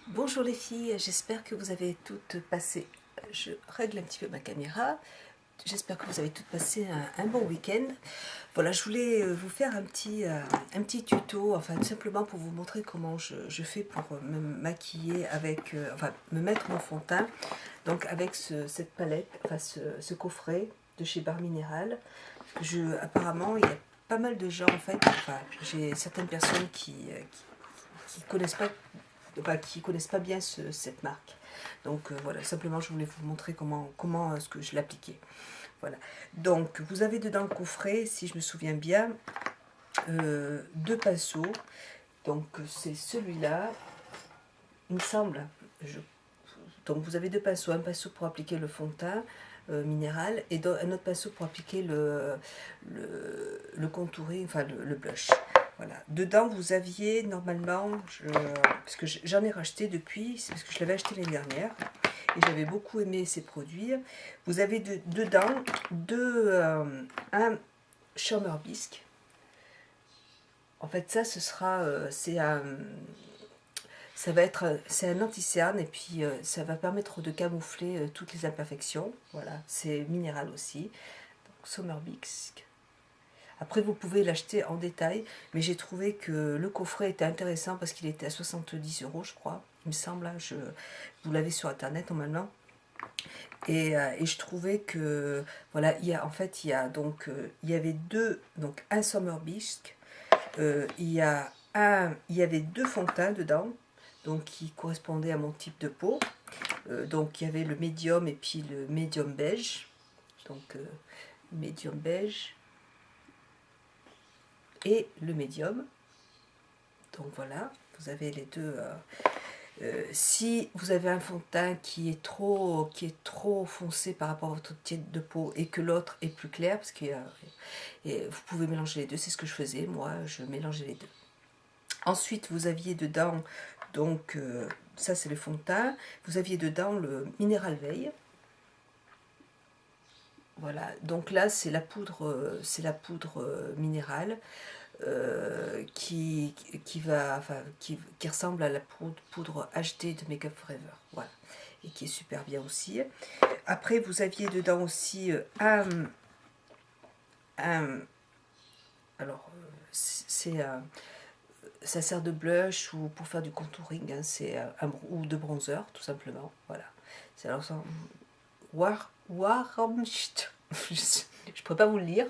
Bonjour les filles, j'espère que vous avez toutes passé, je règle un petit peu ma caméra, j'espère que vous avez toutes passé un bon week-end. Voilà, je voulais vous faire un petit tuto, enfin tout simplement pour vous montrer comment je fais pour me maquiller avec, enfin me mettre mon fond de teint, donc avec cette palette, enfin ce coffret de chez Bar Minéral. Apparemment il y a pas mal de gens en fait, enfin j'ai certaines personnes qui connaissent pas, enfin, qui connaissent pas bien cette marque. Donc voilà, simplement je voulais vous montrer comment est-ce que je l'appliquais. Voilà. Donc vous avez dedans le coffret, si je me souviens bien, deux pinceaux. Donc c'est celui-là, il me semble. Donc vous avez deux pinceaux, un pinceau pour appliquer le fond de teint minéral et un autre pinceau pour appliquer le contouring, enfin le blush. Voilà. Dedans, vous aviez normalement, parce que j'en ai racheté depuis, c'est parce que je l'avais acheté l'année dernière et j'avais beaucoup aimé ces produits. Vous avez dedans un Charmer Bisque. En fait, ça, ce sera, c'est un anti-cerne et puis ça va permettre de camoufler toutes les imperfections. Voilà, c'est minéral aussi. Donc, Charmer Bisque. Après, vous pouvez l'acheter en détail, mais j'ai trouvé que le coffret était intéressant parce qu'il était à 70 euros, je crois. Il me semble, hein, vous l'avez sur internet normalement. Et je trouvais que, voilà, en fait, il y avait donc un Summer Bisque, il y avait deux fonds de teint dedans, donc qui correspondaient à mon type de peau. Donc il y avait le médium et puis le médium beige. Donc médium beige et le médium. Donc voilà, vous avez les deux. Si vous avez un fond de teint qui est trop foncé par rapport à votre type de peau et que l'autre est plus clair, parce que vous pouvez mélanger les deux, c'est ce que je faisais, moi je mélangeais les deux. Ensuite vous aviez dedans, donc ça c'est le fond de teint, vous aviez dedans le Mineral Veil. Voilà, donc là c'est la poudre minérale. Qui ressemble à la poudre HD de Make Up Forever, voilà, et qui est super bien aussi. Après, vous aviez dedans aussi alors ça sert de blush ou pour faire du contouring, hein, ou de bronzer tout simplement, voilà. C'est alors ça, Warmst, je pourrais pas vous le lire.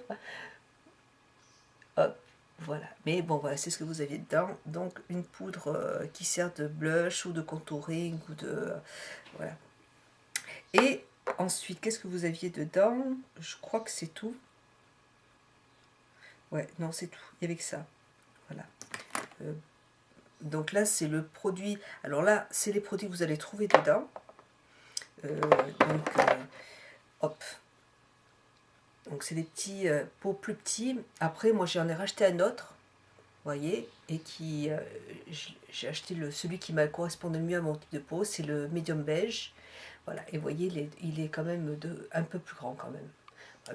Hop. Voilà, mais bon, voilà, c'est ce que vous aviez dedans. Donc, une poudre qui sert de blush ou de contouring ou de. Voilà. Et ensuite, qu'est-ce que vous aviez dedans? Je crois que c'est tout. Ouais, non, c'est tout. Il y avait que ça. Voilà. Donc là, c'est le produit. Alors là, c'est les produits que vous allez trouver dedans. Hop. Donc, c'est des petits pots plus petits. Après, moi, j'en ai racheté un autre. Voyez, et j'ai acheté celui qui m'a correspondé le mieux à mon type de peau, c'est le médium beige. Voilà, et vous voyez, il est quand même un peu plus grand quand même.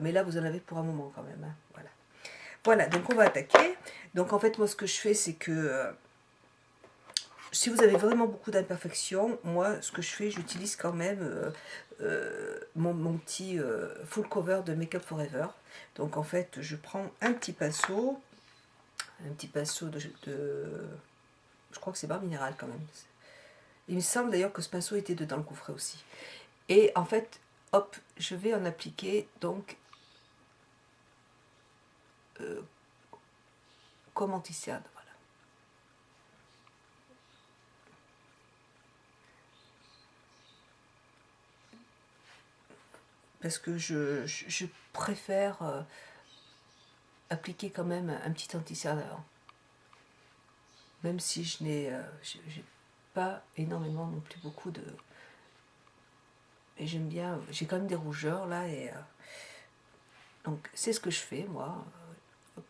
Mais là, vous en avez pour un moment quand même. Hein, voilà. Voilà, donc on va attaquer. Donc en fait, moi, ce que je fais, c'est que si vous avez vraiment beaucoup d'imperfections, moi, ce que je fais, j'utilise quand même mon petit full cover de Make Up Forever. Donc en fait, je prends un petit pinceau je crois que c'est Bar Minéral quand même. Il me semble d'ailleurs que ce pinceau était dedans le coffret aussi. Et en fait, hop, je vais en appliquer donc comme anti-cerne. Voilà. Parce que je préfère appliquer quand même un petit anti-cerne avant. Même si je n'ai j'ai pas énormément non plus beaucoup de. Et j'aime bien, j'ai quand même des rougeurs là et donc c'est ce que je fais moi. Hop.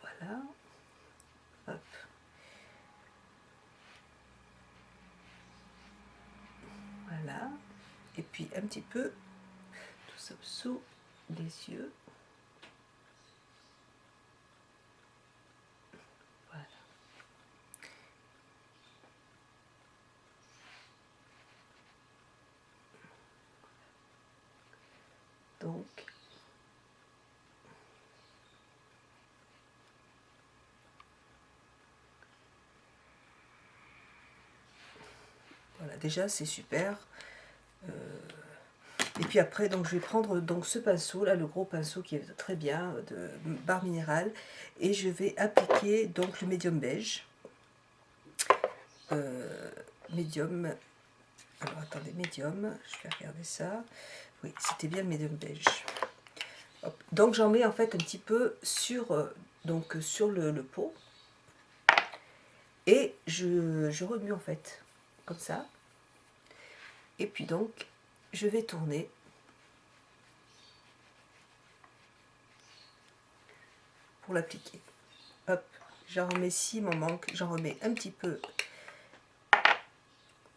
Voilà. Hop. Voilà. Et puis un petit peu tout ça sous les yeux. Donc, voilà, déjà c'est super. Et puis après, donc je vais prendre donc ce pinceau là, le gros pinceau qui est très bien de Barre Minéral, et je vais appliquer donc le médium beige. Médium. Alors attendez, médium. Je vais regarder ça. Oui, c'était bien le médium beige. Hop. Donc j'en mets en fait un petit peu sur donc sur le pot, et je remue en fait comme ça. Et puis donc je vais tourner. Pour l'appliquer. Hop, j'en remets, s'il m'en manque, j'en remets un petit peu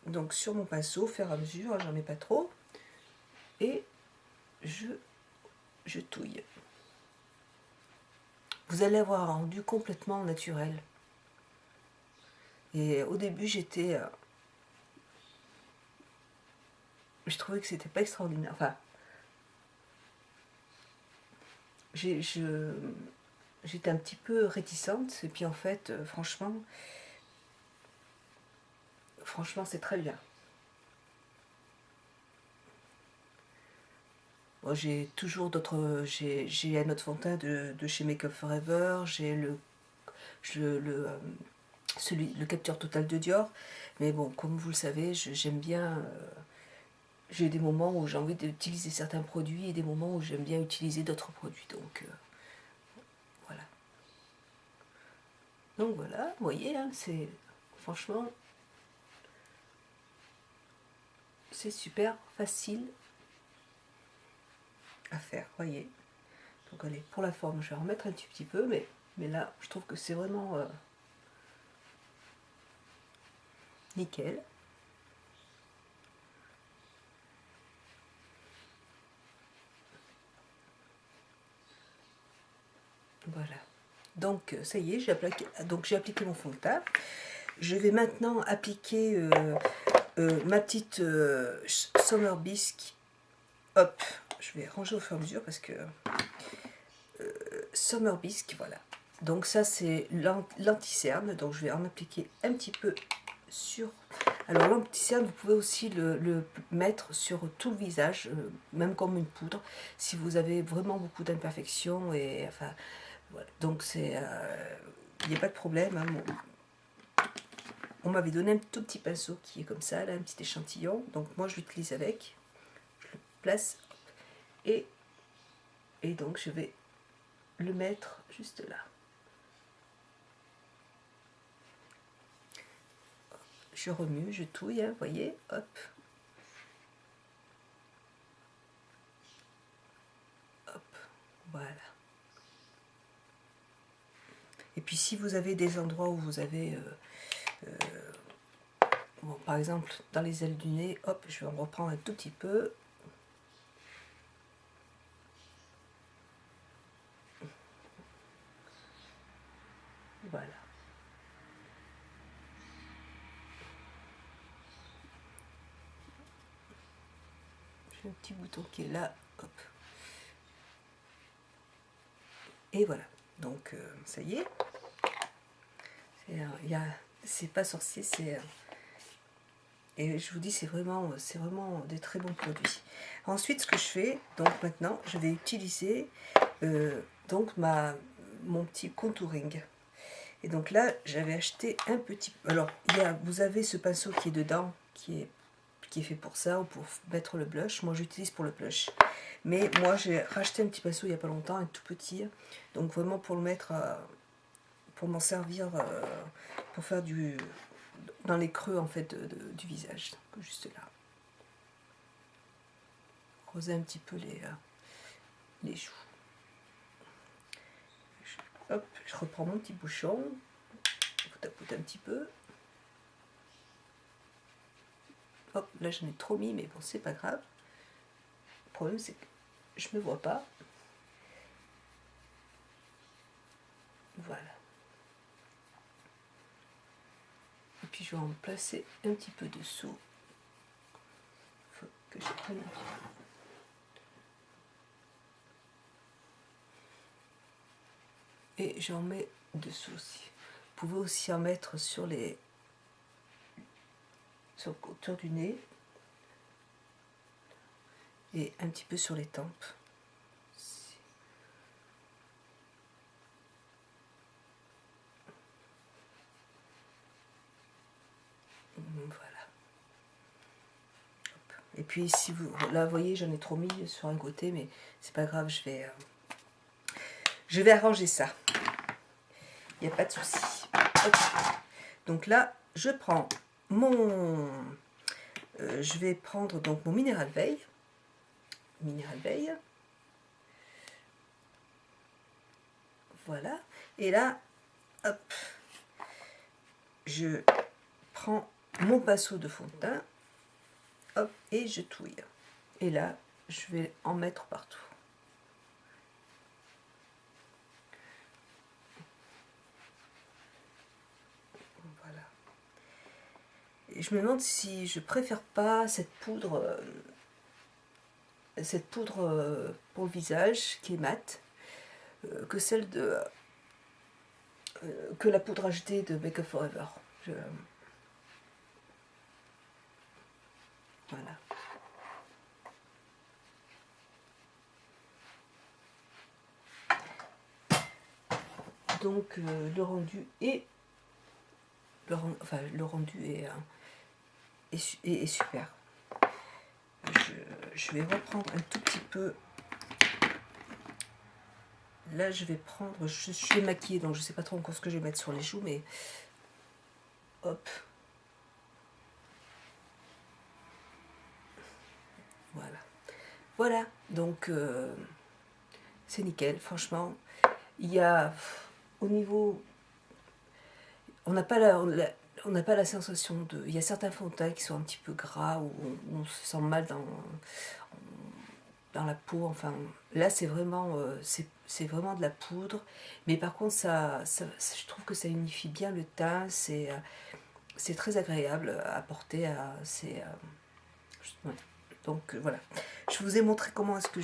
donc sur mon pinceau, au fur et à mesure, j'en mets pas trop, et je touille. Vous allez avoir un rendu complètement naturel. Et au début j'étais je trouvais que c'était pas extraordinaire, enfin j'étais un petit peu réticente, et puis en fait franchement c'est très bien. Bon, j'ai toujours d'autres, j'ai un autre fond de teint de chez Make Up Forever, j'ai le capteur total de Dior, mais bon, comme vous le savez, j'aime bien, j'ai des moments où j'ai envie d'utiliser certains produits et des moments où j'aime bien utiliser d'autres produits, donc voilà. Donc voilà, vous voyez, hein, c'est franchement, c'est super facile à faire, voyez. Donc allez, pour la forme, je vais en remettre un petit peu, mais là, je trouve que c'est vraiment nickel. Voilà. Donc ça y est, j'ai appliqué mon fond de teint. Je vais maintenant appliquer ma petite Summer Bisque. Hop, je vais ranger au fur et à mesure parce que Summer Bisque, voilà. Donc ça c'est l'anti-cerne, donc je vais en appliquer un petit peu sur. Alors l'anti-cerne, vous pouvez aussi le mettre sur tout le visage, même comme une poudre, si vous avez vraiment beaucoup d'imperfections, et enfin voilà. Donc c'est, il n'y a pas de problème, hein. On m'avait donné un tout petit pinceau qui est comme ça, là, un petit échantillon, donc moi je l'utilise avec, je le place, et donc je vais le mettre juste là. Je remue, je touille, hein, vous voyez, hop. Hop, voilà. Et puis si vous avez des endroits où vous avez, bon, par exemple dans les ailes du nez, hop, je vais en reprendre un tout petit peu. Voilà. J'ai un petit bouton qui est là, hop. Et voilà. Donc ça y est. C'est pas sorcier, c'est et je vous dis, c'est vraiment des très bons produits. Ensuite, ce que je fais, donc maintenant, je vais utiliser donc mon petit contouring. Et donc là, j'avais acheté un petit. Alors, vous avez ce pinceau qui est dedans, qui est fait pour ça, ou pour mettre le blush. Moi, j'utilise pour le blush. Mais moi, j'ai racheté un petit pinceau il n'y a pas longtemps, un tout petit. Donc vraiment pour le mettre, pour m'en servir, pour faire dans les creux en fait du visage, donc juste là. Roser un petit peu les joues. Hop, je reprends mon petit bouchon, je tapote un petit peu. Hop, là j'en ai trop mis, mais bon, c'est pas grave. Le problème c'est que je me vois pas. Voilà. Et puis je vais en placer un petit peu dessous. Il faut que je prenne un petit peu. et j'en mets dessous aussi. Vous pouvez aussi en mettre sur les autour du nez et un petit peu sur les tempes. Voilà. Et puis si vous, là vous voyez j'en ai trop mis sur un côté, mais c'est pas grave, je vais arranger ça. Il n'y a pas de souci. Donc là je prends mon je vais prendre donc mon minéral veille. Voilà. Et là, hop, je prends mon pinceau de fond de teint, hop, et je touille. Et là, je vais en mettre partout. Voilà. Et je me demande si je préfère pas cette poudre pour le visage qui est mate que celle de que la poudre HD de Make Up For Ever. Voilà. Donc le rendu est le rendu est super. Je vais reprendre un tout petit peu. Là je vais prendre, je suis maquillée donc je sais pas trop encore ce que je vais mettre sur les joues, mais hop, voilà, donc c'est nickel, franchement. Il y a au niveau, on n'a pas la sensation de, il y a certains fonds de teint qui sont un petit peu gras, où on se sent mal dans la peau. Enfin là c'est vraiment vraiment de la poudre, mais par contre je trouve que ça unifie bien le teint, c'est très agréable à porter, ouais. Donc voilà, je vous ai montré comment est-ce que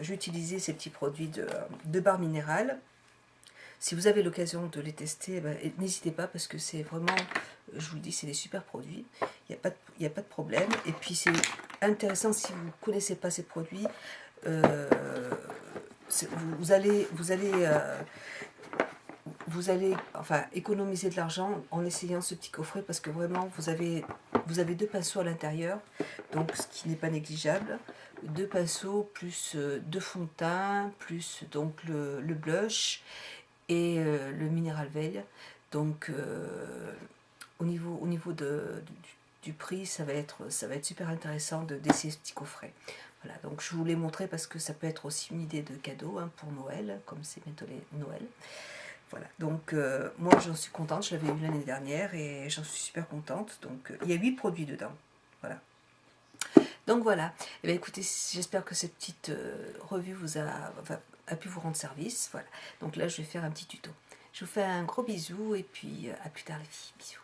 j'utilisais ces petits produits de barre minérale. Si vous avez l'occasion de les tester, n'hésitez pas, parce que c'est vraiment, je vous le dis, c'est des super produits. Il n'y a pas de problème. Et puis c'est intéressant, si vous ne connaissez pas ces produits, vous allez enfin économiser de l'argent en essayant ce petit coffret, parce que vraiment vous avez deux pinceaux à l'intérieur, donc ce qui n'est pas négligeable. Deux pinceaux plus deux fonds de teint, plus donc le blush et le minéral veille. Donc au niveau du prix, ça va être super intéressant d'essayer ce petit coffret. Voilà, donc je vous l'ai montré parce que ça peut être aussi une idée de cadeau pour Noël, comme c'est bientôt Noël. Voilà, donc moi j'en suis contente, je l'avais eu l'année dernière et j'en suis super contente. Donc il y a 8 produits dedans. Voilà. Donc voilà, et bien, écoutez, j'espère que cette petite revue a pu vous rendre service. Voilà, donc là je vais faire un petit tuto. Je vous fais un gros bisou et puis à plus tard les filles, bisous.